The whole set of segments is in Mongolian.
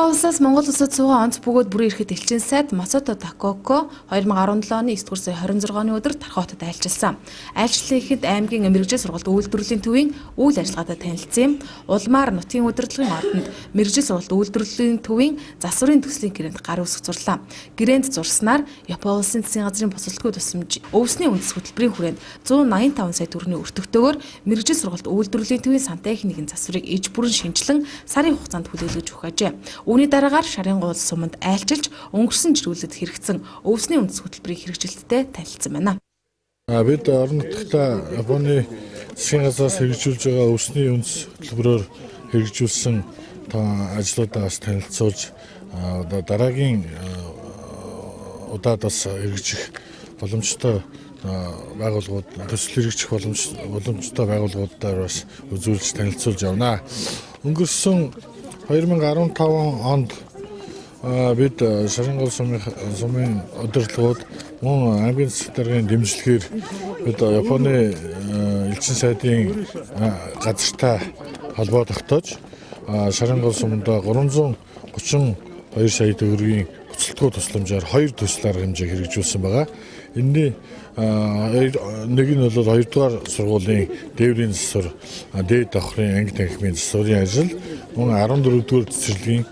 Улсаас Монгол улсад суугаа онц бөгөөд бүрэн ирэхэд элчин сайд Масото Такоко 2017 оны 9 дугаар сарын 26-ны өдөр Тархаотод айлчилсан. Айлчлалын ихэд аймгийн мэрэгжил сургалт үйлдвэрлэлийн төвийн үйл ажиллагаатай танилцсан юм. Улмаар нутгийн удирдлагын ордонд мэрэгжил сургалт үйлдвэрлэлийн төвийн засварын төслийн гэрээнд гар үсэг зурлаа. Гэрээнд зурснаар Япон улсын засгийн газрын босолтгүй тусламж өвсний үндэс хөтөлбөрийн хүрээнд 185 сая төгрөгийн өртөгтэйгээр мэрэгжил сургалт үйлдвэрлэлийн төвийн сантехникийн засварыг иж бүрэн шинжилэн сарын хугацаанд хүлээлгэж өгөх ажээ. Үүний дараагаар шарын гол суманд айлчилж өнгөрсөн жилүүдэд хэрэгцсэн өвсний үндэс хөтөлбөрийн хэрэгжилттэй танилцсан байна. Бид орон нутгата Японы засгийн газраас хэрэгжүүлж байгаа өвсний үндэс хөтөлбөрөөр хэрэгжүүлсэн ажлуудаа бас танилцуулж дараагийн удаад бас хэрэгжих боломжтой байгууллагууд төсөл хэрэгжих боломжтой байгууллагуудаар бас үзүүлж танилцуулж явна. Өнгөрсөн 2015 онд бид шарын гол сумын удирдлагууд мөн аймгийн засгийн даргын дэмжлэгээр бид Японы элчин сайдын газартай холбоо тогтоож шарын гол суманд 332 сая төгрөгийн буцалтгүй тусламжаар 2 төсөл арга хэмжээ хэрэгжүүлсэн байгаа. Энэний нэг нь бол 2 дугаар сургуулийн дээврийн засвар, дээд давхрын анги танхимын засварын ажил, мөн 14 дугаар цэцэрлэгийн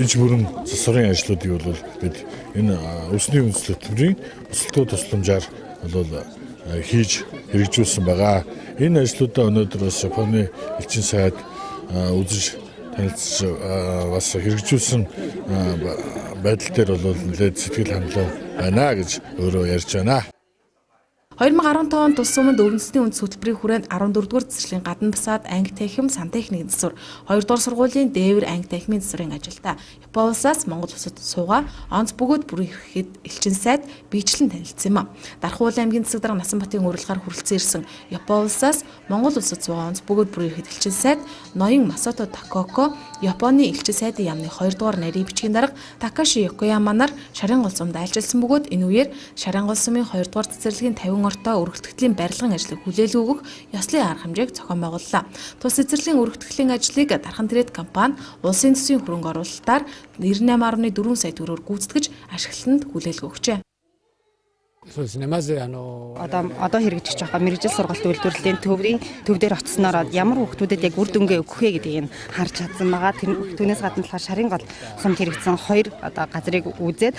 иж бүрэн засварын ажлуудыг бол бид энэ өвсний үндэс хөтөлбөрийн буцалтгүй тусламжаар бол хийж хэрэгжүүлсэн байгаа. Энэ ажлуудаа өнөөдөр бас Японы элчин сайд үзэж танилцж бас хэрэгжүүлсэн байдал дээр бол нэлээд сэтгэл хангалуун байна гэж өөрөө ярьж байна. 2015 онд тус суманд өвсний үндэс хөтөлбөрийн хүрээнд 14 дугаар цэцэрлэгийн гадна бусаад анги танхим сантехникийн засвар, 2 дугаар сургуулийн дээвэр анги танхимын засварын ажилдаа Япон улсаас Монгол улсад суугаа онц бөгөөд бүрэн ирэхэд элчин сайд биечлэн танилцсан юм. Дархан аймгийн засаг дарга Насанбатын урилгаар хүрэлцэн ирсэн Япон улсаас Монгол улсад суугаа онц бөгөөд бүрэн ирэхэд элчин сайд ноён Масото Такоко, Японы элчин сайдын яамны 2 дугаар нарийн бичгийн дарга Такаши Йокояманаар шарын гол сумд айлчилсан бөгөөд энэ үеэр шарын гол сумын 2 дугаар цэцэрлэгийн 50 ортой өргөтгөлийн барилгын ажлыг хүлээлгэн өгөх ёслын арга хэмжээг зохион байгууллаа. Тус цэцэрлэгийн өргөтгөлийн ажлыг Дархан Трейд компани улсын төсвийн хөрөнгө оруулалтаар 98.4 сая төгрөгөөр гүйцэтгэж ашиглалтанд хүлээлгэн өгчээ. Одоо хэрэгжиж байгаа мэрэгжил сургалт үйлдвэрлэлийн төв дээр очсноор ямар хүүхдүүдэд яг үр дүнгээ өгөх вэ гэдгийг харж чадсан байгаа. Түүнээс гадна болохоор шарын гол сумд хэрэгжсэн 2 газрыг үзээд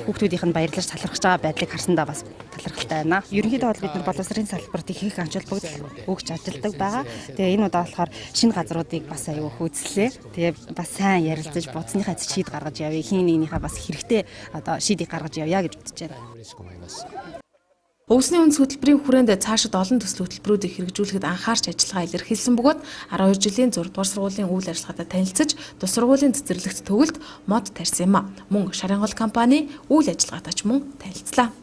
хүүхдүүдийнх нь баярлаж талархаж байгаа байдлыг харсандаа бас талархалтай байна. Ерөнхийдөө бол бид нар боловсрын салбарт их амжилт өгч ажилдаг байгаа. Тэгээ энэ удаа болохоор шинэ газруудыг бас аюу хөөцлөө. Тэгээ бас сайн ярилцаж бодсныхаа шийд гаргаж явъя. Хин нэгнийхээ бас хэрэгтэй шийдийг гаргаж явъя гэж бодож байна. Өвсний үндэс хөтөлбөрийн хүрээнд цаашид олон төсөл хөтөлбөрүүдийг хэрэгжүүлэхэд анхаарч ажиллагаа илэрхийлсэн бөгөөд 12 жилийн 6 дугаар сургуулийн үйл ажиллагаатай танилцж, тус сургуулийн цэцэрлэгт төгөлд мод тарьсан юм. Мөн шарын гол компани үйл ажиллагаатай ч мөн танилцлаа.